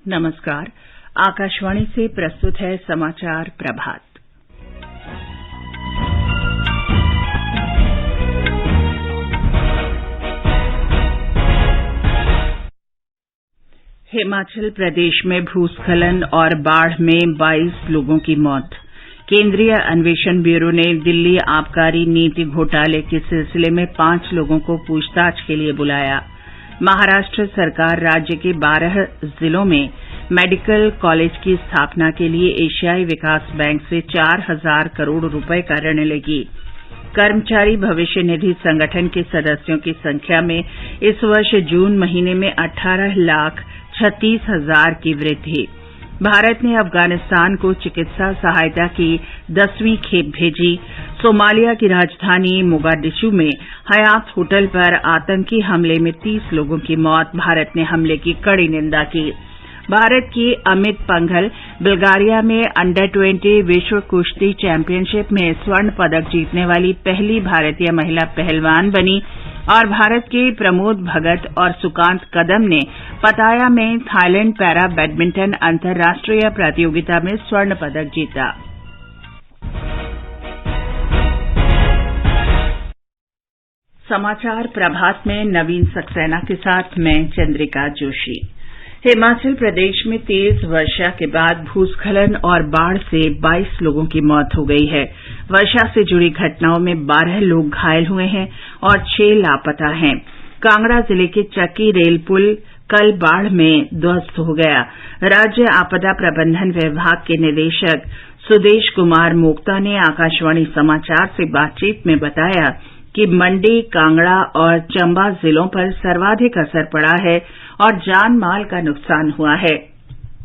नमस्कार। आकाशवाणी से प्रस्तुत है समाचार प्रभात। हिमाचल प्रदेश में भूस्खलन और बाढ़ में 22 लोगों की मौत। केंद्रीय अन्वेषण ब्यूरो ने दिल्ली आबकारी नीति घोटाले के सिलसिले में 5 लोगों को पूछताछ के लिए बुलाया। महाराष्ट्र सरकार राज्य के 12 जिलों में मेडिकल कॉलेज की स्थापना के लिए एशियाई विकास बैंक से 4,000 करोड़ रुपए का ऋण लेगी। कर्मचारी भविष्य निधि संगठन के सदस्यों की संख्या में इस वर्ष जून महीने में 18,36,000 की वृद्धि। भारत ने अफगानिस्तान को चिकित्सा सहायता की 10वीं खेप भेजी। सोमालिया की राजधानी मोगादिशु में हयात होटल पर आतंकी हमले में 30 लोगों की मौत। भारत ने हमले की कड़ी निंदा की। भारत की अमित पंघल बुल्गारिया में अंडर 20 विश्व कुश्ती चैंपियनशिप में स्वर्ण पदक जीतने वाली पहली भारतीय महिला पहलवान बनी और भारत के प्रमोद भगत और सुकांत कदम ने पटाया में थाईलैंड पैरा बैडमिंटन अंतर्राष्ट्रीय प्रतियोगिता में स्वर्ण पदक जीता। समाचार प्रभात में नवीन सक्सेना के साथ मैं चंद्रिका जोशी। हिमाचल प्रदेश में तेज वर्षा के बाद भूस्खलन और बाढ़ से 22 लोगों की मौत हो गई है। वर्षा से जुड़ी घटनाओं में 12 लोग घायल हुए हैं और 6 लापता हैं। कांगड़ा जिले के चक्की रेल पुल कल बाढ़ में ध्वस्त हो गया। राज्य आपदा प्रबंधन विभाग के निदेशक सुदेश कुमार मोक्ता ने आकाशवाणी समाचार से बातचीत में बताया कि मंडी, कांगड़ा और चंबा जिलों पर सर्वाधिक असर पड़ा है और जान माल का नुकसान हुआ है।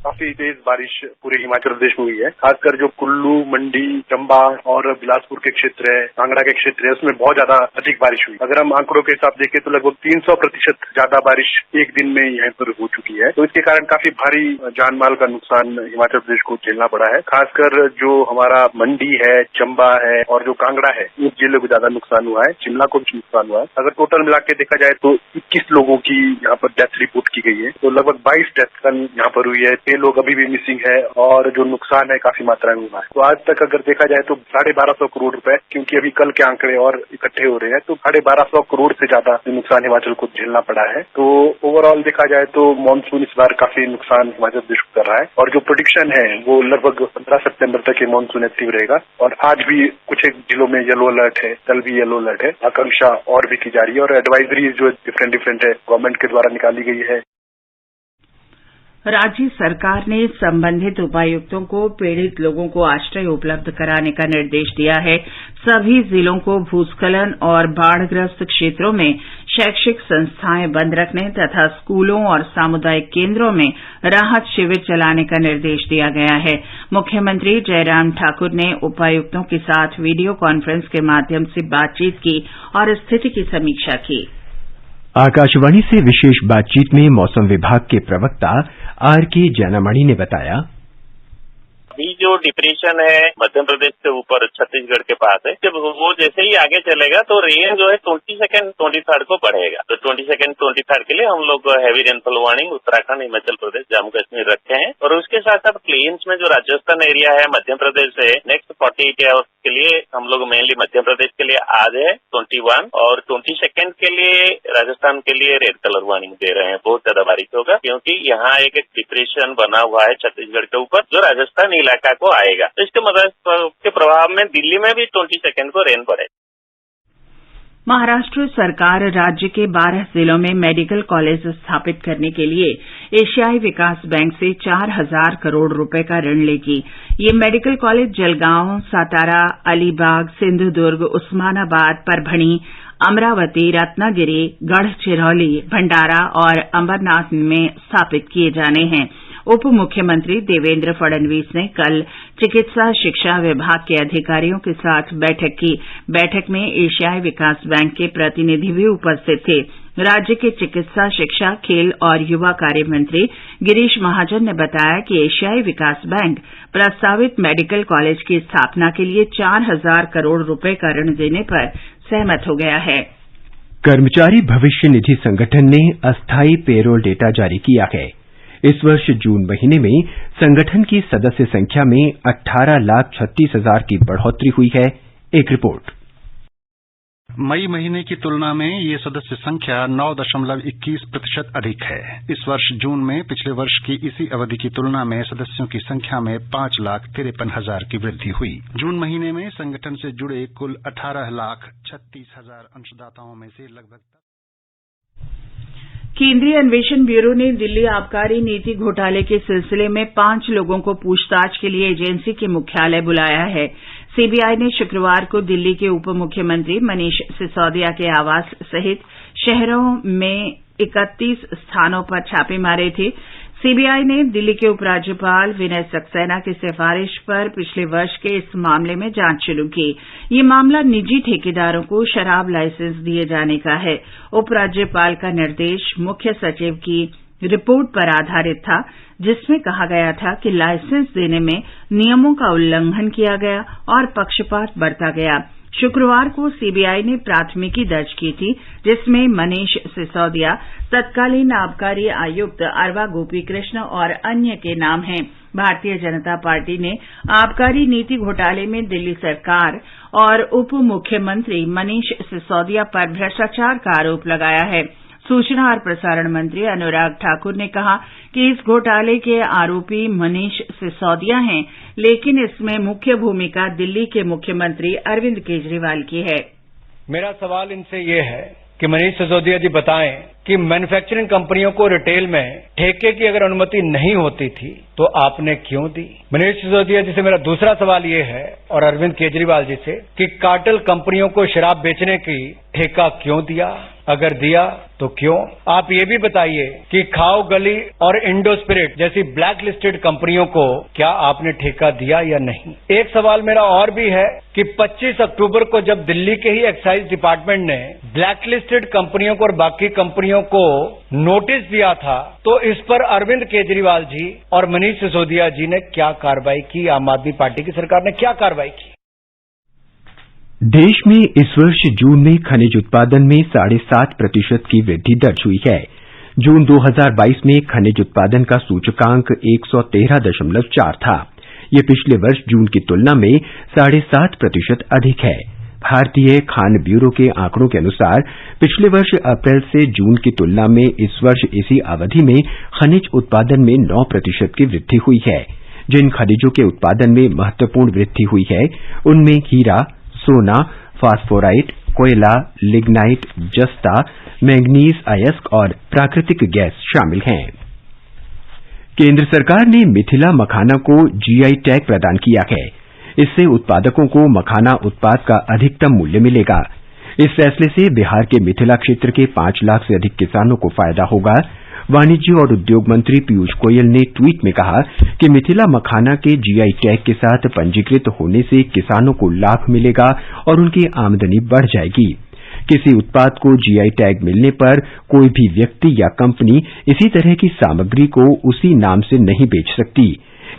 काफी तेज बारिश पूरे हिमाचल प्रदेश में हुई है। खासकर जो कुल्लू, मंडी, चंबा और बिलासपुर के क्षेत्र है, कांगड़ा के क्षेत्र है, उसमें बहुत ज्यादा अधिक बारिश हुई। अगर हम आंकड़ों के हिसाब देखें तो लगभग 300% ज्यादा बारिश एक दिन में यहाँ पर हो चुकी है। तो इसके कारण काफी भारी जान माल का नुकसान हिमाचल प्रदेश को झेलना पड़ा है। खासकर जो हमारा मंडी है, चंबा है और जो कांगड़ा है, उस जिले को ज्यादा नुकसान हुआ है। शिमला को भी नुकसान हुआ है। अगर टोटल मिला के देखा जाए तो 21 लोगों की यहाँ पर डेथ रिपोर्ट की गई है। तो लगभग 22 डेथ कल यहाँ पर हुई है। 6 लोग अभी भी मिसिंग है और जो नुकसान है काफी मात्रा में हुआ है। तो आज तक अगर देखा जाए तो 1250 करोड़ रुपए, क्योंकि अभी कल के आंकड़े और इकट्ठे हो रहे हैं, तो 1250 करोड़ से ज्यादा नुकसान हिमाचल को झेलना पड़ा है। तो ओवरऑल देखा जाए तो मानसून इस बार काफी नुकसान हिमाचल प्रदेश को कर रहा है और जो प्रेडिक्शन है वो लगभग 15 सितंबर तक ये मानसून एक्टिव रहेगा। और आज भी कुछ एक जिलों में येलो अलर्ट है, कल भी येलो अलर्ट है। आकांक्षा और भी की जा रही है और एडवाइजरी जो डिफरेंट है गवर्नमेंट के द्वारा निकाली गई है। राज्य सरकार ने संबंधित उपायुक्तों को पीड़ित लोगों को आश्रय उपलब्ध कराने का निर्देश दिया है। सभी जिलों को भूस्खलन और बाढ़ग्रस्त क्षेत्रों में शैक्षिक संस्थाएं बंद रखने तथा स्कूलों और सामुदायिक केंद्रों में राहत शिविर चलाने का निर्देश दिया गया है। मुख्यमंत्री जयराम ठाकुर ने उपायुक्तों के साथ वीडियो कॉन्फ्रेंस के माध्यम से बातचीत की और स्थिति की समीक्षा की। आकाशवाणी से विशेष बातचीत में मौसम विभाग के प्रवक्ता आर.के. जैनामणि ने बताया, अभी जो डिप्रेशन है मध्य प्रदेश से ऊपर छत्तीसगढ़ के पास है, जब वो जैसे ही आगे चलेगा तो रेन जो है 22 23 को बढ़ेगा। तो 22 23 के लिए हम लोग heavy rainfall warning Uttarakhand, Himachal Pradesh, Jammu Kashmir रखे हैं। और उसके साथ साथ प्लेन्स में जो राजस्थान एरिया है मध्य प्रदेश से नेक्स्ट 48 आवर्स के लिए हम लोग मेनली मध्य प्रदेश के लिए आज है 21 और 22 के लिए राजस्थान के लिए रेड कलर वार्निंग दे रहे हैं। बहुत ज्यादा बारिश होगा क्योंकि यहाँ एक डिप्रेशन बना हुआ है छत्तीसगढ़ के ऊपर जो राजस्थान इलाका को आएगा। तो इसके मतलब के प्रभाव में दिल्ली में भी 22 को रेन पड़ेगा। महाराष्ट्र सरकार राज्य के 12 जिलों में मेडिकल कॉलेज स्थापित करने के लिए एशियाई विकास बैंक से 4,000 करोड़ रुपए का ऋण लेगी। ये मेडिकल कॉलेज जलगांव, सातारा, अलीबाग, सिंधुदुर्ग, उस्मानाबाद, परभणी, अमरावती, रत्नागिरी, गढ़चिरौली, भंडारा और अंबरनाथ में स्थापित किए जाने हैं। उप मुख्यमंत्री देवेंद्र फडणवीस ने कल चिकित्सा शिक्षा विभाग के अधिकारियों के साथ बैठक की। बैठक में एशियाई विकास बैंक के प्रतिनिधि भी उपस्थित थे। राज्य के चिकित्सा शिक्षा, खेल और युवा कार्य मंत्री गिरीश महाजन ने बताया कि एशियाई विकास बैंक प्रस्तावित मेडिकल कॉलेज की स्थापना के लिए 4,000 करोड़ रुपए का ऋण देने पर सहमत हो गया है। कर्मचारी भविष्य निधि संगठन ने अस्थायी पेरोल डेटा जारी किया है। इस वर्ष जून महीने में संगठन की सदस्य संख्या में 18,36,000 की बढ़ोतरी हुई है। एक रिपोर्ट। मई महीने की तुलना में ये सदस्य संख्या 9.21% अधिक है। इस वर्ष जून में पिछले वर्ष की इसी अवधि की तुलना में सदस्यों की संख्या में 5,53,000 की वृद्धि हुई। जून महीने में संगठन से जुड़े कुल 18,36,000 अंशदाताओं में से लगभग केंद्रीय अन्वेषण ब्यूरो ने दिल्ली आबकारी नीति घोटाले के सिलसिले में 5 लोगों को पूछताछ के लिए एजेंसी के मुख्यालय बुलाया है। सीबीआई ने शुक्रवार को दिल्ली के उप मुख्यमंत्री मनीष सिसोदिया के आवास सहित शहरों में 31 स्थानों पर छापे मारे थे। सीबीआई ने दिल्ली के उपराज्यपाल विनय सक्सेना की सिफारिश पर पिछले वर्ष के इस मामले में जांच शुरू की। ये मामला निजी ठेकेदारों को शराब लाइसेंस दिए जाने का है। उपराज्यपाल का निर्देश मुख्य सचिव की रिपोर्ट पर आधारित था, जिसमें कहा गया था कि लाइसेंस देने में नियमों का उल्लंघन किया गया और पक्षपात बरता गया। शुक्रवार को सीबीआई ने प्राथमिकी दर्ज की थी, जिसमें मनीष सिसोदिया, तत्कालीन आबकारी आयुक्त अरवा गोपीकृष्ण और अन्य के नाम हैं। भारतीय जनता पार्टी ने आबकारी नीति घोटाले में दिल्ली सरकार और उप मुख्यमंत्री मनीष सिसोदिया पर भ्रष्टाचार का आरोप लगाया है। सूचना और प्रसारण मंत्री अनुराग ठाकुर ने कहा कि इस घोटाले के आरोपी मनीष सिसोदिया हैं, लेकिन इसमें मुख्य भूमिका दिल्ली के मुख्यमंत्री अरविंद केजरीवाल की है। मेरा सवाल इनसे ये है कि मनीष सिसोदिया जी बताएं कि मैन्युफैक्चरिंग कंपनियों को रिटेल में ठेके की अगर अनुमति नहीं होती थी तो आपने क्यों दी? मनीष सिसोदिया जी से मेरा दूसरा सवाल ये है और अरविंद केजरीवाल जी से कि कार्टेल कंपनियों को शराब बेचने की ठेका क्यों दिया? अगर दिया तो क्यों? आप ये भी बताइए कि खाओ गली और इंडो स्पिरिट जैसी ब्लैक लिस्टेड कंपनियों को क्या आपने ठेका दिया या नहीं? एक सवाल मेरा और भी है कि 25 अक्टूबर को जब दिल्ली के ही एक्साइज डिपार्टमेंट ने ब्लैक लिस्टेड कंपनियों को और बाकी कंपनियों को नोटिस दिया था, तो इस पर अरविंद केजरीवाल जी और मनीष सिसोदिया जी ने क्या कार्रवाई की? आम आदमी पार्टी की सरकार ने क्या कार्रवाई की? देश में इस वर्ष जून में खनिज उत्पादन में 7.5% की वृद्धि दर्ज हुई है। जून 2022 में खनिज उत्पादन का सूचकांक 113.4 था। यह पिछले वर्ष जून की तुलना में 7.5% अधिक है। भारतीय खान ब्यूरो के आंकड़ों के अनुसार पिछले वर्ष अप्रैल से जून की तुलना में इस वर्ष इसी अवधि में खनिज उत्पादन में 9% की वृद्धि हुई है। जिन खनिजों के उत्पादन में महत्वपूर्ण वृद्धि हुई है, उनमें हीरा, सोना, फास्फोराइट, कोयला, लिग्नाइट, जस्ता, मैंगनीज अयस्क और प्राकृतिक गैस शामिल हैं। केंद्र सरकार ने मिथिला मखाना को जीआई टैग प्रदान किया है। इससे उत्पादकों को मखाना उत्पाद का अधिकतम मूल्य मिलेगा। इस फैसले से बिहार के मिथिला क्षेत्र के 5 लाख से अधिक किसानों को फायदा होगा। वाणिज्य और उद्योग मंत्री पीयूष गोयल ने ट्वीट में कहा कि मिथिला मखाना के जीआई टैग के साथ पंजीकृत होने से किसानों को लाभ मिलेगा और उनकी आमदनी बढ़ जाएगी। किसी उत्पाद को जीआई टैग मिलने पर कोई भी व्यक्ति या कंपनी इसी तरह की सामग्री को उसी नाम से नहीं बेच सकती।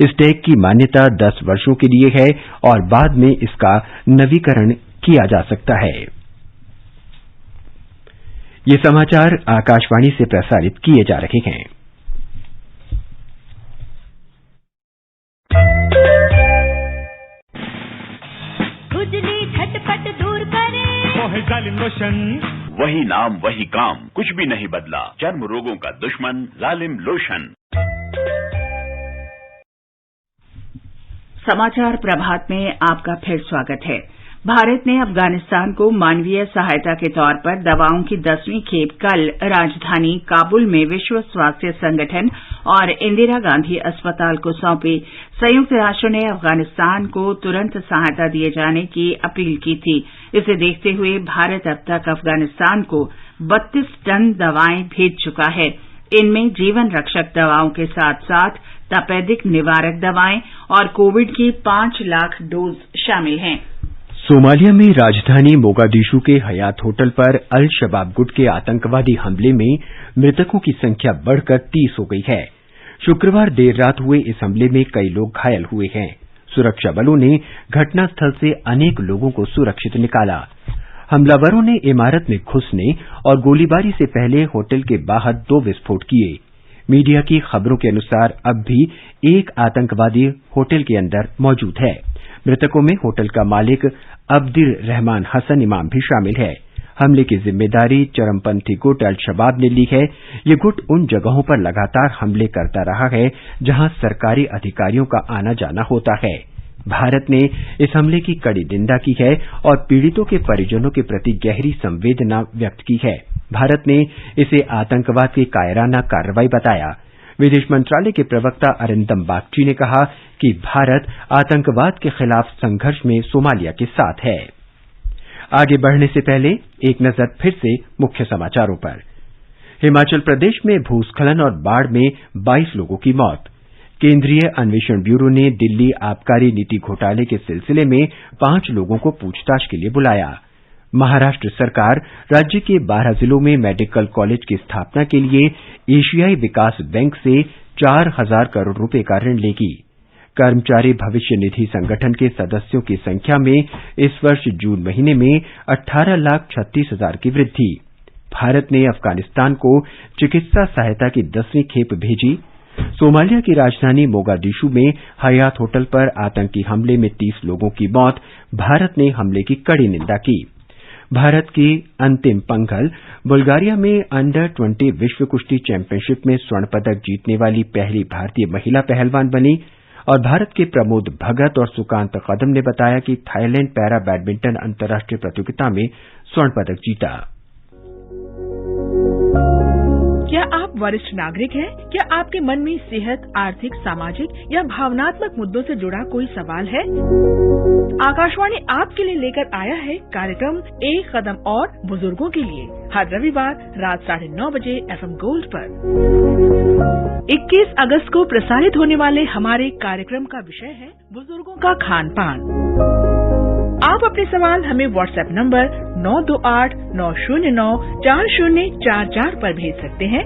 इस टैग की मान्यता 10 वर्षों के लिए है और बाद में इसका नवीकरण किया जा सकता है। ये समाचार आकाशवाणी से प्रसारित किए जा रहे हैं। खुजली झटपट दूर करे, जालिम लोशन, वही नाम वही काम, कुछ भी नहीं बदला। चर्म रोगों का दुश्मन जालिम लोशन। समाचार प्रभात में आपका फिर स्वागत है। भारत ने अफगानिस्तान को मानवीय सहायता के तौर पर दवाओं की 10वीं खेप कल राजधानी काबुल में विश्व स्वास्थ्य संगठन और इंदिरा गांधी अस्पताल को सौंपी। संयुक्त राष्ट्र ने अफगानिस्तान को तुरंत सहायता दिए जाने की अपील की थी। इसे देखते हुए भारत अब तक अफगानिस्तान को 32 टन दवाएं भेज चुका है। इनमें जीवन रक्षक दवाओं के साथ साथ तपेदिक निवारक दवाएं और कोविड की 5 लाख डोज शामिल हैं। सोमालिया में राजधानी मोगादिशु के हयात होटल पर अल शबाब गुट के आतंकवादी हमले में मृतकों की संख्या बढ़कर 30 हो गई है। शुक्रवार देर रात हुए इस हमले में कई लोग घायल हुए हैं। सुरक्षा बलों ने घटनास्थल से अनेक लोगों को सुरक्षित निकाला। हमलावरों ने इमारत में घुसने और गोलीबारी से पहले होटल के बाहर 2 विस्फोट किए। मीडिया की खबरों के अनुसार अब भी एक आतंकवादी होटल के अंदर मौजूद है। मृतकों में होटल का मालिक अब्दिर रहमान हसन इमाम भी शामिल है। हमले की जिम्मेदारी चरमपंथी गुट अल शबाब ने ली है। ये गुट उन जगहों पर लगातार हमले करता रहा है जहां सरकारी अधिकारियों का आना जाना होता है। भारत ने इस हमले की कड़ी निंदा की है और पीड़ितों के परिजनों के प्रति गहरी संवेदना व्यक्त की है। भारत ने इसे आतंकवाद की कायराना कार्रवाई बताया। विदेश मंत्रालय के प्रवक्ता अरिंदम बागची ने कहा कि भारत आतंकवाद के खिलाफ संघर्ष में सोमालिया के साथ है। आगे बढ़ने से पहले एक नजर फिर से मुख्य समाचारों पर। हिमाचल प्रदेश में भूस्खलन और बाढ़ में 22 लोगों की मौत। केंद्रीय अन्वेषण ब्यूरो ने दिल्ली आबकारी नीति घोटाले के सिलसिले में 5 लोगों को पूछताछ के लिए बुलाया। महाराष्ट्र सरकार राज्य के 12 जिलों में मेडिकल कॉलेज की स्थापना के लिए एशियाई विकास बैंक से 4,000 करोड़ रुपए का ऋण लेगी। कर्मचारी भविष्य निधि संगठन के सदस्यों की संख्या में इस वर्ष जून महीने में 18,36,000 की वृद्धि। भारत ने अफगानिस्तान को चिकित्सा सहायता की 10वीं खेप भेजी। सोमालिया की राजधानी मोगादिशु में हयात होटल पर आतंकी हमले में 30 लोगों की मौत। भारत ने हमले की कड़ी निंदा की। भारत की अंतिम पंघल बुल्गारिया में अंडर 20 विश्व कुश्ती चैंपियनशिप में स्वर्ण पदक जीतने वाली पहली भारतीय महिला पहलवान बनी और भारत के प्रमोद भगत और सुकांत कदम ने बताया कि थाईलैंड पैरा बैडमिंटन अंतर्राष्ट्रीय प्रतियोगिता में स्वर्ण पदक जीता। क्या आप वरिष्ठ नागरिक हैं? क्या आपके मन में सेहत, आर्थिक, सामाजिक या भावनात्मक मुद्दों से जुड़ा कोई सवाल है? आकाशवाणी आपके लिए लेकर आया है कार्यक्रम एक कदम और बुजुर्गों के लिए, हर रविवार रात 9:30 बजे FM गोल्ड पर। 21 अगस्त को प्रसारित होने वाले हमारे कार्यक्रम का विषय है बुजुर्गों का खान पान। आप अपने सवाल हमें व्हाट्सएप नंबर 9289094044 पर भेज सकते हैं।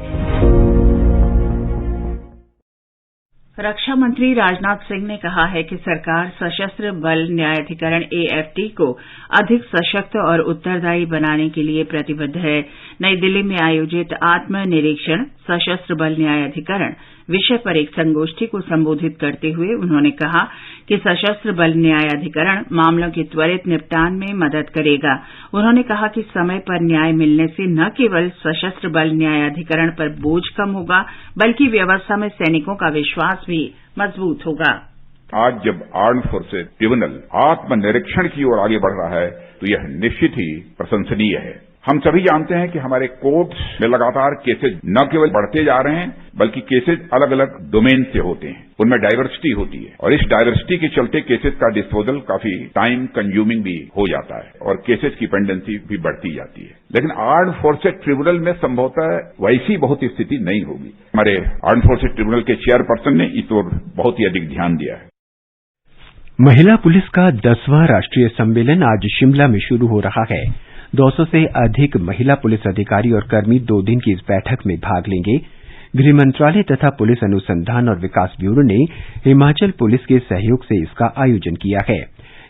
रक्षा मंत्री राजनाथ सिंह ने कहा है कि सरकार सशस्त्र बल न्यायाधिकरण AFT को अधिक सशक्त और उत्तरदायी बनाने के लिए प्रतिबद्ध है। नई दिल्ली में आयोजित आत्मनिरीक्षण सशस्त्र बल न्यायाधिकरण विषय पर एक संगोष्ठी को संबोधित करते हुए उन्होंने कहा कि सशस्त्र बल न्यायाधिकरण मामलों के त्वरित निपटान में मदद करेगा। उन्होंने कहा कि समय पर न्याय मिलने से न केवल सशस्त्र बल न्यायाधिकरण पर बोझ कम होगा बल्कि व्यवस्था में सैनिकों का विश्वास भी मजबूत होगा। आज जब आर्म्ड फोर्सेज ट्रिब्यूनल आत्मनिरीक्षण की ओर आगे बढ़ रहा है तो यह निश्चित ही प्रशंसनीय है। हम सभी जानते हैं कि हमारे कोर्ट्स में लगातार केसेज न केवल बढ़ते जा रहे हैं बल्कि केसेज अलग अलग डोमेन से होते हैं, उनमें डाइवर्सिटी होती है और इस डाइवर्सिटी के चलते केसेज का डिस्पोजल काफी टाइम कंज्यूमिंग भी हो जाता है और केसेज की पेंडेंसी भी बढ़ती जाती है। लेकिन आर्म्ड फोर्सेज ट्रिब्यूनल में संभवतः वैसी बहुत स्थिति नहीं होगी। हमारे आर्म्ड फोर्सेज ट्रिब्यूनल के चेयरपर्सन ने इस ओर बहुत ही अधिक ध्यान दिया है। महिला पुलिस का 10वां राष्ट्रीय सम्मेलन आज शिमला में शुरू हो रहा है। 200 से अधिक महिला पुलिस अधिकारी और कर्मी 2 दिन की इस बैठक में भाग लेंगे। गृह मंत्रालय तथा पुलिस अनुसंधान और विकास ब्यूरो ने हिमाचल पुलिस के सहयोग से इसका आयोजन किया है।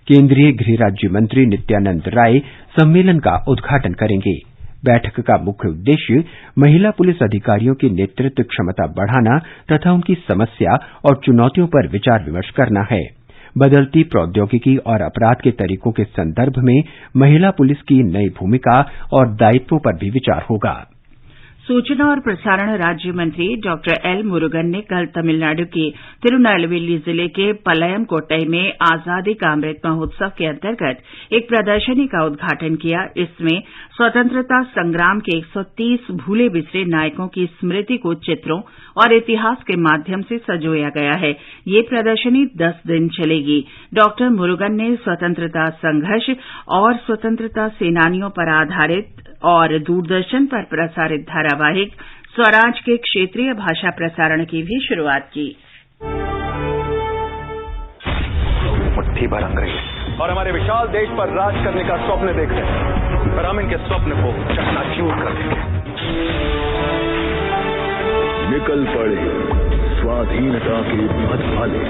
केंद्रीय गृह राज्य मंत्री नित्यानंद राय सम्मेलन का उद्घाटन करेंगे। बैठक का मुख्य उद्देश्य महिला पुलिस अधिकारियों की नेतृत्व क्षमता बढ़ाना तथा उनकी समस्या और चुनौतियों पर विचार विमर्श करना है। बदलती प्रौद्योगिकी और अपराध के तरीकों के संदर्भ में महिला पुलिस की नई भूमिका और दायित्वों पर भी विचार होगा। सूचना और प्रसारण राज्य मंत्री डॉक्टर एल मुरुगन ने कल तमिलनाडु के तिरुनेलवेली जिले के पलयम कोट्टई में आजादी का अमृत महोत्सव के अंतर्गत एक प्रदर्शनी का उद्घाटन किया। इसमें स्वतंत्रता संग्राम के 130 भूले बिसरे नायकों की स्मृति को चित्रों और इतिहास के माध्यम से संजोया गया है। ये प्रदर्शनी 10 दिन चलेगी। डॉक्टर मुरुगन ने स्वतंत्रता संघर्ष और स्वतंत्रता सेनानियों पर आधारित और दूरदर्शन पर प्रसारित धारावाहिक स्वराज के क्षेत्रीय भाषा प्रसारण की भी शुरुआत की। मुट्ठी भर अंग्रेज और हमारे विशाल देश पर राज करने का स्वप्न देख रहे हैं, पर हम इनके स्वप्न को चकनाचूर कर देंगे। निकल पड़े स्वाधीनता के पथ वाले,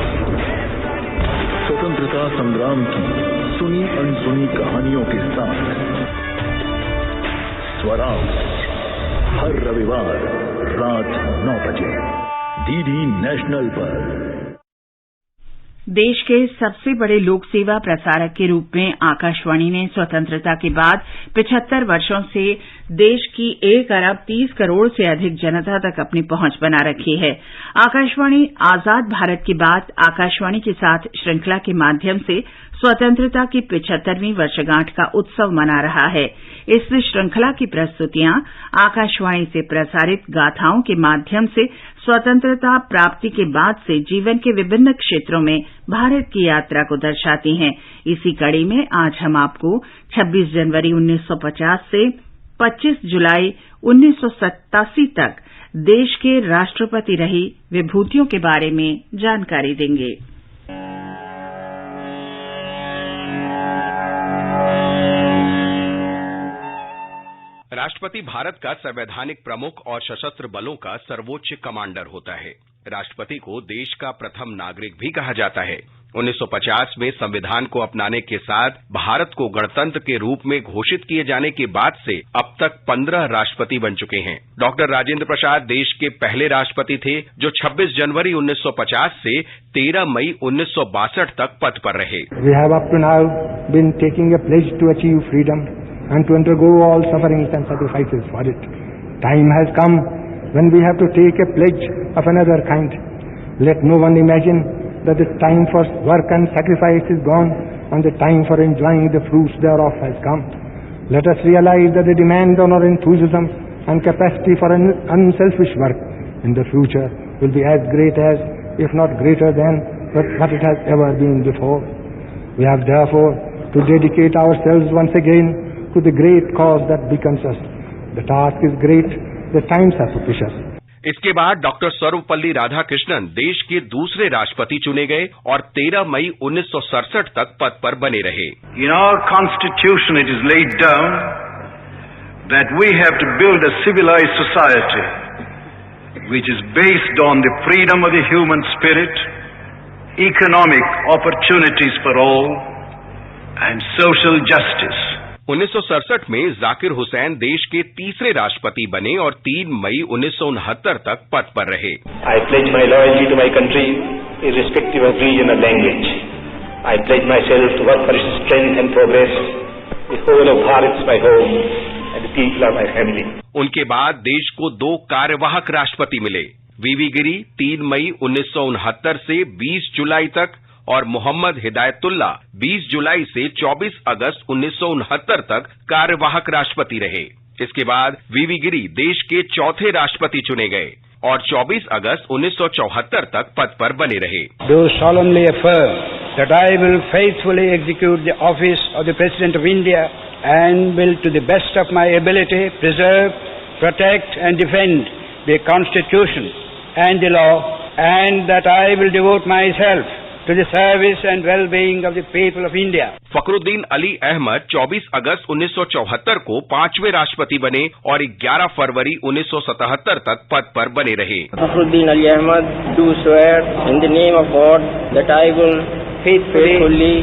स्वतंत्रता संग्राम की सुनी अनसुनी कहानियों के साथ स्वराज हर रविवार रात 9 बजे डीडी नेशनल पर। देश के सबसे बड़े लोक सेवा प्रसारक के रूप में आकाशवाणी ने स्वतंत्रता के बाद 75 वर्षों से देश की 1 अरब 30 करोड़ से अधिक जनता तक अपनी पहुंच बना रखी है। आकाशवाणी आजाद भारत की बात आकाशवाणी के साथ श्रृंखला के माध्यम से स्वतंत्रता की 75वीं वर्षगांठ का उत्सव मना रहा है। इस श्रृंखला की प्रस्तुतियां आकाशवाणी से प्रसारित गाथाओं के माध्यम से स्वतंत्रता प्राप्ति के बाद से जीवन के विभिन्न क्षेत्रों में भारत की यात्रा को दर्शाती हैं। इसी कड़ी में आज हम आपको 26 जनवरी 1950 से 25 जुलाई 1987 तक देश के राष्ट्रपति रही विभूतियों के बारे में जानकारी देंगे। राष्ट्रपति भारत का संवैधानिक प्रमुख और सशस्त्र बलों का सर्वोच्च कमांडर होता है। राष्ट्रपति को देश का प्रथम नागरिक भी कहा जाता है। 1950 में संविधान को अपनाने के साथ भारत को गणतंत्र के रूप में घोषित किए जाने के बाद से अब तक 15 राष्ट्रपति बन चुके हैं। डॉक्टर राजेंद्र प्रसाद देश के पहले राष्ट्रपति थे जो 26 जनवरी 1950 से 13 मई 1962 तक पद पर रहे। We have up to now been taking a pledge to achieve freedom and to undergo all sufferings and sacrifices for it. Time has come when we have to take a pledge of another kind. Let no one imagine that the time for work and sacrifice is gone and the time for enjoying the fruits thereof has come. Let us realize that the demand on our enthusiasm and capacity for an unselfish work in the future will be as great as, if not greater than, what it has ever been before. We have therefore to dedicate ourselves once again to the great cause that beckons us. The task is great, the times are propitious. इसके बाद doctor Sarvepalli Radhakrishnan देश के दूसरे राष्ट्रपति चुने गए और 13 मई 1967 तक पद पर बने रहे। In our constitution it is laid down that we have to build a civilized society which is based on the freedom of the human spirit, economic opportunities for all and social justice. 1967 में जाकिर हुसैन देश के तीसरे राष्ट्रपति बने और 3 मई 1969 तक पद पर रहे। I pledge my loyalty to my country, irrespective of region or language. I pledge myself to work for its strength and progress. The whole of Bharat is my home, and the people are my family. उनके बाद देश को 2 कार्यवाहक राष्ट्रपति मिले। वीवी गिरी 3 मई 1969 से 20 जुलाई तक और मोहम्मद हिदायतुल्ला 20 जुलाई से 24 अगस्त 1969 तक कार्यवाहक राष्ट्रपति रहे। इसके बाद वीवी गिरी देश के चौथे राष्ट्रपति चुने गए और 24 अगस्त 1974 तक पद पर बने रहे। Do solemnly affirm that I will faithfully execute the office of the President of India and will to the best of my ability preserve, protect and defend the Constitution and the law, and that I will devote myself to the service and well-being of the people of India. Fakhruddin Ali Ahmad 24 अगस्त 1974 को 5वें राष्ट्रपति बने और 11 फरवरी 1977 तक पद पर बने रहे। Fakhruddin Ali Ahmad do swear in the name of God that I will faithfully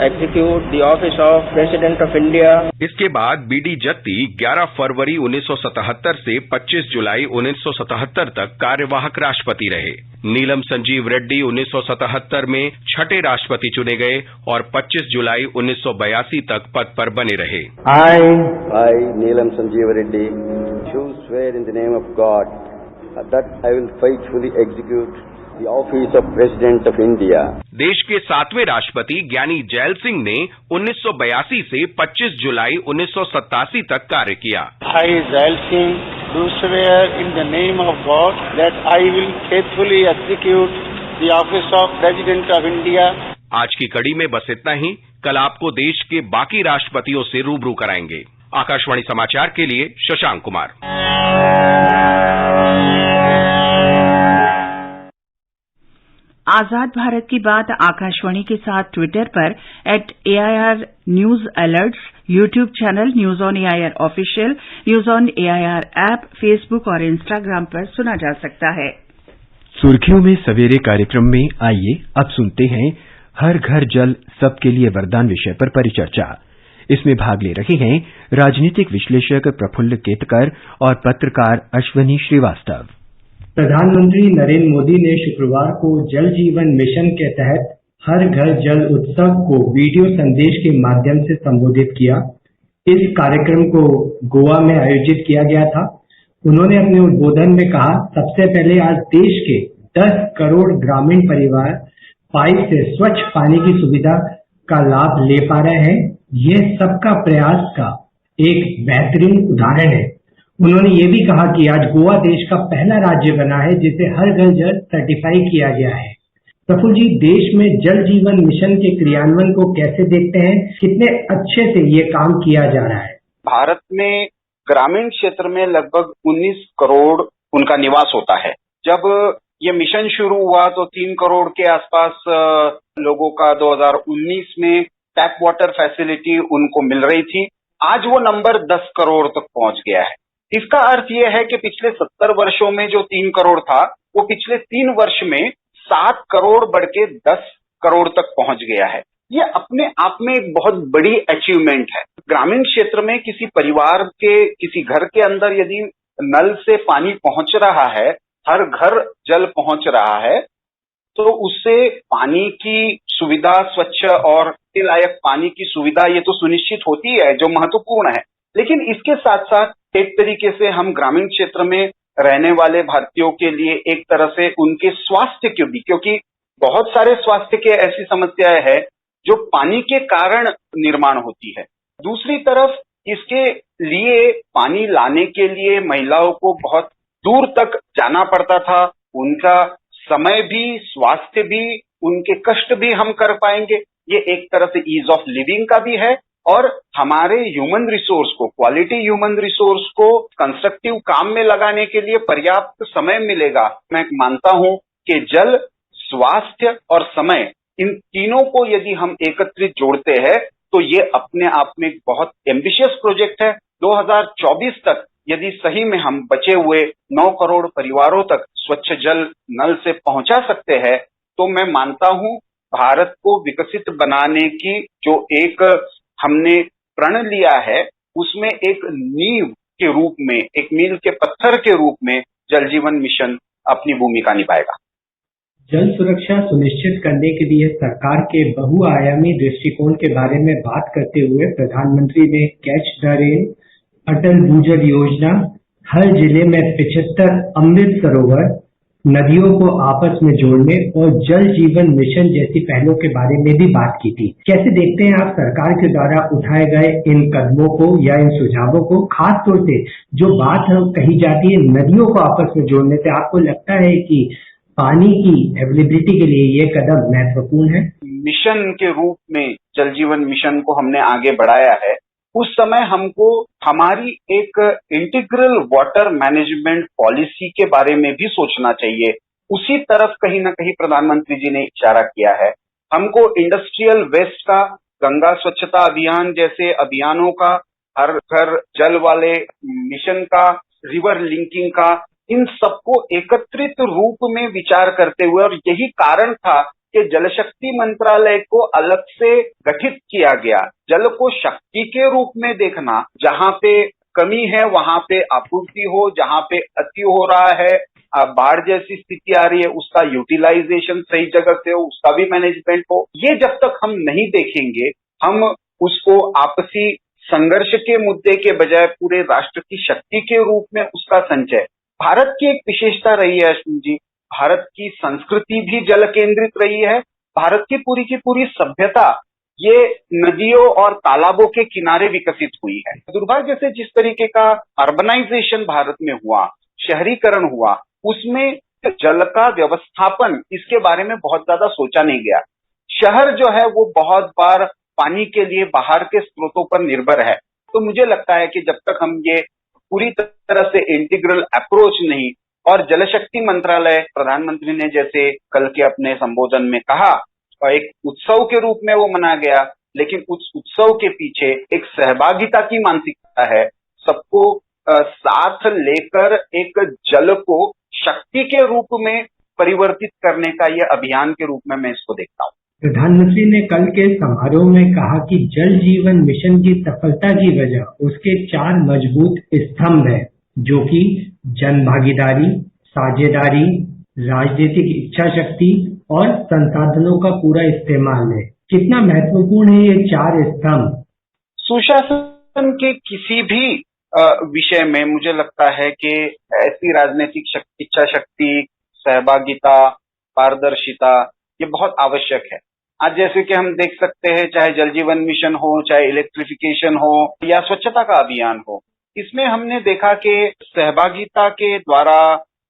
execute the office of President of India. इसके बाद बीडी जत्ती 11 फरवरी 1977 से 25 जुलाई 1977 तक कार्यवाहक राष्ट्रपति रहे। नीलम संजीव रेड्डी 1977 में 6ठे राष्ट्रपति चुने गए और 25 जुलाई 1982 तक पद पर बने रहे। I, Neelam Sanjeev Reddy, do swear in the name of God that I will faithfully execute the office of President of India. देश के 7वें राष्ट्रपति ज्ञानी जैल सिंह ने 1982 से 25 जुलाई 1987 तक कार्य किया। I, Jail Singh, do swear in the name of God that I will faithfully execute the office of President of India. आज की कड़ी में बस इतना ही। कल आपको देश के बाकी राष्ट्रपतियों से रूबरू कराएंगे। आकाशवाणी समाचार के लिए शशांक कुमार। आजाद भारत की बात आकाशवाणी के साथ ट्विटर पर @AIR news alerts, YouTube channel news on AIR official, news on AIR app, Facebook और इंस्टाग्राम पर सुना जा सकता है। सुर्खियों में सवेरे कार्यक्रम में आइए अब सुनते हैं हर घर जल सबके लिए वरदान विषय पर परिचर्चा। इसमें भाग ले रहे हैं राजनीतिक विश्लेषक प्रफुल्ल केतकर और पत्रकार अश्वनी श्रीवास्तव। प्रधानमंत्री नरेंद्र मोदी ने शुक्रवार को जल जीवन मिशन के तहत हर घर जल उत्सव को वीडियो संदेश के माध्यम से संबोधित किया। इस कार्यक्रम को गोवा में आयोजित किया गया था। उन्होंने अपने उद्बोधन में कहा, सबसे पहले आज देश के 10 करोड़ ग्रामीण परिवार पाइप से स्वच्छ पानी की सुविधा का लाभ ले पा रहे हैं। यह सबका प्रयास का एक बेहतरीन उदाहरण है। उन्होंने ये भी कहा कि आज गोवा देश का पहला राज्य बना है जिसे हर घर जल सर्टिफाई किया गया है। प्रफुल्ल जी, देश में जल जीवन मिशन के क्रियान्वयन को कैसे देखते हैं? कितने अच्छे से ये काम किया जा रहा है? भारत में ग्रामीण क्षेत्र में लगभग 19 करोड़ उनका निवास होता है। जब ये मिशन शुरू हुआ तो 3 करोड़ के आसपास लोगों का 2019 में टैप वाटर फैसिलिटी उनको मिल रही थी। आज वो नंबर 10 करोड़ तक पहुंच गया है। इसका अर्थ ये है कि पिछले 70 वर्षों में जो 3 करोड़ था वो पिछले 3 वर्ष में 7 करोड़ बढ़ के 10 करोड़ तक पहुंच गया है। ये अपने आप में एक बहुत बड़ी अचीवमेंट है। ग्रामीण क्षेत्र में किसी परिवार के किसी घर के अंदर यदि नल से पानी पहुंच रहा है, हर घर जल पहुंच रहा है, तो उससे पानी की सुविधा, स्वच्छ और लायक पानी की सुविधा ये तो सुनिश्चित होती है, जो महत्वपूर्ण है। लेकिन इसके साथ साथ एक तरीके से हम ग्रामीण क्षेत्र में रहने वाले भारतीयों के लिए एक तरह से उनके स्वास्थ्य के भी, क्योंकि बहुत सारे स्वास्थ्य के ऐसी समस्याएं हैं जो पानी के कारण निर्माण होती है। दूसरी तरफ इसके लिए पानी लाने के लिए महिलाओं को बहुत दूर तक जाना पड़ता था। उनका समय भी, स्वास्थ्य भी, उनके कष्ट भी हम कर पाएंगे। ये एक तरह से ईज ऑफ लिविंग का भी है और हमारे ह्यूमन रिसोर्स को, क्वालिटी ह्यूमन रिसोर्स को कंस्ट्रक्टिव काम में लगाने के लिए पर्याप्त समय मिलेगा। मैं मानता हूं कि जल, स्वास्थ्य और समय, इन तीनों को यदि हम एकत्रित जोड़ते हैं तो ये अपने आप में बहुत एम्बिशियस प्रोजेक्ट है। 2024 तक यदि सही में हम बचे हुए 9 करोड़ परिवारों तक स्वच्छ जल नल से पहुंचा सकते हैं तो मैं मानता हूं भारत को विकसित बनाने की जो एक हमने प्रण लिया है उसमें एक नींव के रूप में, एक मील के पत्थर के रूप में जल जीवन मिशन अपनी भूमिका निभाएगा। जल सुरक्षा सुनिश्चित करने के लिए सरकार के बहुआयामी दृष्टिकोण के बारे में बात करते हुए प्रधानमंत्री ने कैच द रेन, अटल भूजल योजना, हर जिले में 75 अमृत सरोवर, नदियों को आपस में जोड़ने और जल जीवन मिशन जैसी पहलों के बारे में भी बात की थी। कैसे देखते हैं आप सरकार के द्वारा उठाए गए इन कदमों को या इन सुझावों को? खास तौर से जो बात कही जाती है नदियों को आपस में जोड़ने से, आपको लगता है कि पानी की अवेलेबिलिटी के लिए ये कदम महत्वपूर्ण है? मिशन के रूप में जल जीवन मिशन को हमने आगे बढ़ाया है। उस समय हमको हमारी एक इंटीग्रल वाटर मैनेजमेंट पॉलिसी के बारे में भी सोचना चाहिए। उसी तरफ कहीं ना कहीं प्रधानमंत्री जी ने इशारा किया है। हमको इंडस्ट्रियल वेस्ट का, गंगा स्वच्छता अभियान जैसे अभियानों का, हर घर जल वाले मिशन का, रिवर लिंकिंग का, इन सबको एकत्रित रूप में विचार करते हुए, और यही कारण था कि जल शक्ति मंत्रालय को अलग से गठित किया गया। जल को शक्ति के रूप में देखना, जहां पे कमी है वहां पे आपूर्ति हो, जहां पे अति हो रहा है, बाढ़ जैसी स्थिति आ रही है, उसका यूटिलाइजेशन सही जगह से हो, उसका भी मैनेजमेंट हो। ये जब तक हम नहीं देखेंगे, हम उसको आपसी संघर्ष के मुद्दे के बजाय पूरे राष्ट्र की शक्ति के रूप में उसका संचय। भारत की एक विशेषता रही है अश्विन जी, भारत की संस्कृति भी जल केंद्रित रही है। भारत की पूरी सभ्यता ये नदियों और तालाबों के किनारे विकसित हुई है। दुर्भाग्य से जिस तरीके का अर्बनाइजेशन भारत में हुआ, शहरीकरण हुआ, उसमें जल का व्यवस्थापन, इसके बारे में बहुत ज्यादा सोचा नहीं गया। शहर जो है वो बहुत बार पानी के लिए बाहर के स्रोतों पर निर्भर है। तो मुझे लगता है कि जब तक हम ये पूरी तरह से इंटीग्रल अप्रोच नहीं, और जल शक्ति मंत्रालय प्रधानमंत्री ने जैसे कल के अपने संबोधन में कहा, और एक उत्सव के रूप में वो मनाया गया, लेकिन उस उत्सव के पीछे एक सहभागिता की मानसिकता है। सबको साथ लेकर एक जल को शक्ति के रूप में परिवर्तित करने का ये अभियान के रूप में मैं इसको देखता हूँ। प्रधानमंत्री ने कल के समारोह में कहा कि जल जीवन मिशन की सफलता की वजह उसके 4 मजबूत स्तंभ है, जो कि जन भागीदारी, साझेदारी, राजनीतिक इच्छा शक्ति और संसाधनों का पूरा इस्तेमाल है। कितना महत्वपूर्ण है ये 4 स्तंभ? सुशासन के किसी भी विषय में मुझे लगता है कि ऐसी राजनीतिक इच्छा शक्ति, सहभागिता, पारदर्शिता ये बहुत आवश्यक है। आज जैसे कि हम देख सकते हैं, चाहे जल जीवन मिशन हो, चाहे इलेक्ट्रिफिकेशन हो या स्वच्छता का अभियान हो, इसमें हमने देखा कि सहभागिता के द्वारा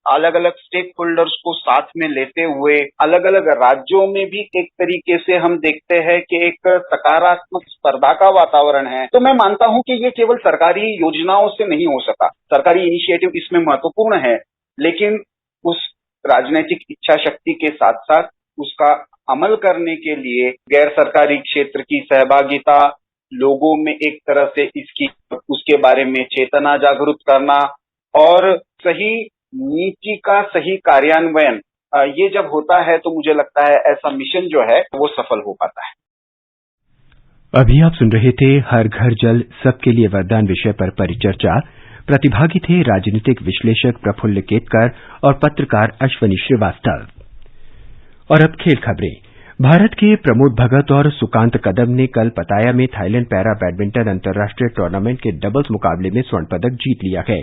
अलग अलग स्टेक होल्डर्स को साथ में लेते हुए अलग अलग राज्यों में भी एक तरीके से हम देखते हैं कि एक सकारात्मक स्पर्धा का वातावरण है। तो मैं मानता हूं कि ये केवल सरकारी योजनाओं से नहीं हो सका। सरकारी इनिशिएटिव इसमें महत्वपूर्ण है, लेकिन उस राजनीतिक इच्छा शक्ति के साथ साथ उसका अमल करने के लिए गैर सरकारी क्षेत्र की सहभागिता, लोगों में एक तरह से उसके बारे में चेतना जागरूक करना और सही नीति का सही कार्यान्वयन, ये जब होता है तो मुझे लगता है ऐसा मिशन जो है वो सफल हो पाता है। अभी आप सुन रहे थे हर घर जल सबके लिए वरदान विषय पर परिचर्चा। प्रतिभागी थे राजनीतिक विश्लेषक प्रफुल्ल केतकर और पत्रकार अश्वनी श्रीवास्तव। और अब खेल खबरें। भारत के प्रमोद भगत और सुकांत कदम ने कल पताया में थाईलैंड पैरा बैडमिंटन अंतर्राष्ट्रीय टूर्नामेंट के डबल्स मुकाबले में स्वर्ण पदक जीत लिया है।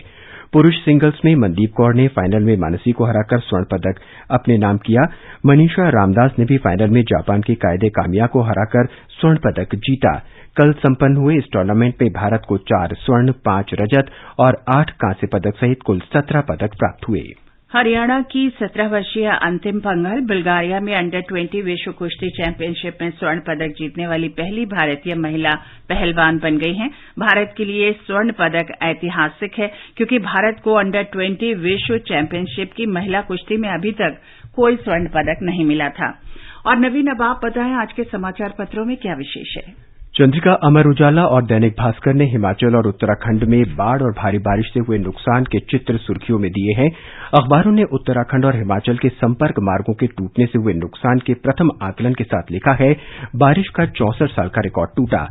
पुरुष सिंगल्स में मनदीप कौर ने फाइनल में मानसी को हराकर स्वर्ण पदक अपने नाम किया। मनीषा रामदास ने भी फाइनल में जापान की कायदे कामिया को हराकर स्वर्ण पदक जीता। कल संपन्न हुए इस टूर्नामेंट में भारत को 4 स्वर्ण, 5 रजत और 8 कांस्य पदक सहित कुल 17 पदक प्राप्त हुए। हरियाणा की 17 वर्षीय अंतिम पंघल बुल्गारिया में अंडर 20 विश्व कुश्ती चैंपियनशिप में स्वर्ण पदक जीतने वाली पहली भारतीय महिला पहलवान बन गई हैं। भारत के लिए स्वर्ण पदक ऐतिहासिक है, क्योंकि भारत को अंडर 20 विश्व चैंपियनशिप की महिला कुश्ती में अभी तक कोई स्वर्ण पदक नहीं मिला था। और नवीन, अब आप बताएं आज के समाचार पत्रों में क्या विशेष है। चंद्रिका, अमर उजाला और दैनिक भास्कर ने हिमाचल और उत्तराखंड में बाढ़ और भारी बारिश से हुए नुकसान के चित्र सुर्खियों में दिए हैं। अखबारों ने उत्तराखंड और हिमाचल के संपर्क मार्गों के टूटने से हुए नुकसान के प्रथम आकलन के साथ लिखा है, बारिश का 64 साल का रिकॉर्ड टूटा।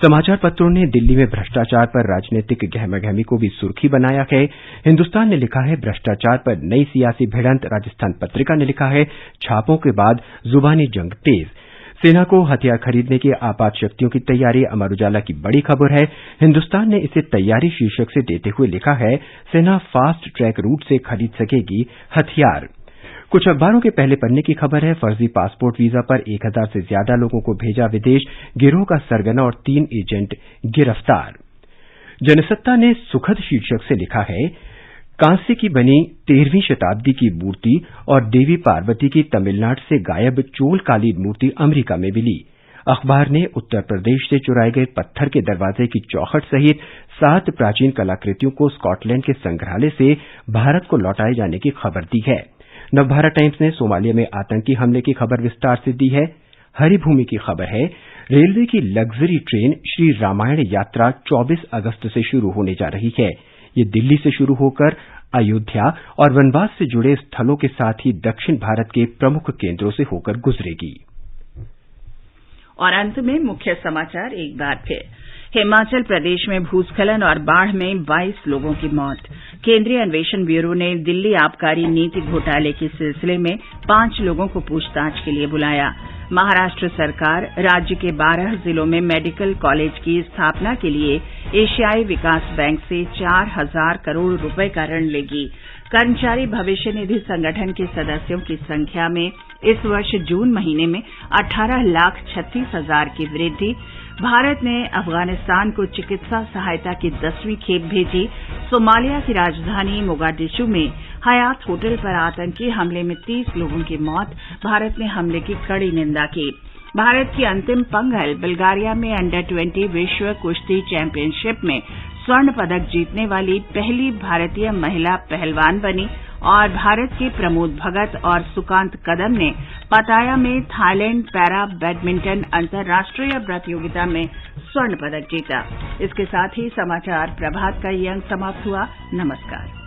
समाचार पत्रों ने दिल्ली में भ्रष्टाचार पर राजनीतिक गहमागहमी को भी सुर्खी बनाया है। हिन्दुस्तान ने लिखा है, भ्रष्टाचार पर नई सियासी भिड़ंत। राजस्थान पत्रिका ने लिखा है, छापों के बाद जुबानी जंग तेज। सेना को हथियार खरीदने की आपात शक्तियों की तैयारी अमर उजाला की बड़ी खबर है। हिन्दुस्तान ने इसे तैयारी शीर्षक से देते हुए लिखा है, सेना फास्ट ट्रैक रूट से खरीद सकेगी हथियार। कुछ अखबारों के पहले पन्ने की खबर है, फर्जी पासपोर्ट वीजा पर 1000 से ज्यादा लोगों को भेजा विदेश, गिरोह का सरगना और 3 एजेंट गिरफ्तार। जनसत्ता ने सुखद शीर्षक से लिखा है, कांस्य की बनी 13वीं शताब्दी की मूर्ति और देवी पार्वती की तमिलनाडु से गायब चोल काली मूर्ति अमेरिका में मिली। अखबार ने उत्तर प्रदेश से चुराए गए पत्थर के दरवाजे की चौखट सहित 7 प्राचीन कलाकृतियों को स्कॉटलैंड के संग्रहालय से भारत को लौटाए जाने की खबर दी है। नवभारत टाइम्स ने सोमालिया में आतंकी हमले की खबर विस्तार से दी है। हरिभूमि की खबर है, रेलवे की लग्जरी ट्रेन श्री रामायण यात्रा 24 अगस्त से शुरू होने जा रही है। ये दिल्ली से शुरू होकर अयोध्या और वनवास से जुड़े स्थलों के साथ ही दक्षिण भारत के प्रमुख केंद्रों से होकर गुजरेगी। और अंत में मुख्य समाचार एक बार फिर। हिमाचल प्रदेश में भूस्खलन और बाढ़ में 22 लोगों की मौत। केंद्रीय अन्वेषण ब्यूरो ने दिल्ली आबकारी नीति घोटाले के सिलसिले में 5 लोगों को पूछताछ के लिए बुलाया। महाराष्ट्र सरकार राज्य के 12 जिलों में मेडिकल कॉलेज की स्थापना के लिए एशियाई विकास बैंक से 4000 करोड़ रुपए का ऋण लेगी। कर्मचारी भविष्य निधि संगठन के सदस्यों की संख्या में इस वर्ष जून महीने में 18,36,000 की वृद्धि। भारत ने अफगानिस्तान को चिकित्सा सहायता की 10वीं खेप भेजी। सोमालिया की राजधानी मोगादिशु में हयात होटल पर आतंकी हमले में 30 लोगों की मौत। भारत ने हमले की कड़ी निंदा की। भारत की अंतिम पंघल बुल्गारिया में अंडर 20 विश्व कुश्ती चैंपियनशिप में स्वर्ण पदक जीतने वाली पहली भारतीय महिला पहलवान बनी। और भारत के प्रमोद भगत और सुकांत कदम ने पताया में थाईलैंड पैरा बैडमिंटन अंतर्राष्ट्रीय प्रतियोगिता में स्वर्ण पदक जीता। इसके साथ ही समाचार प्रभात का ये अंक समाप्त हुआ। नमस्कार।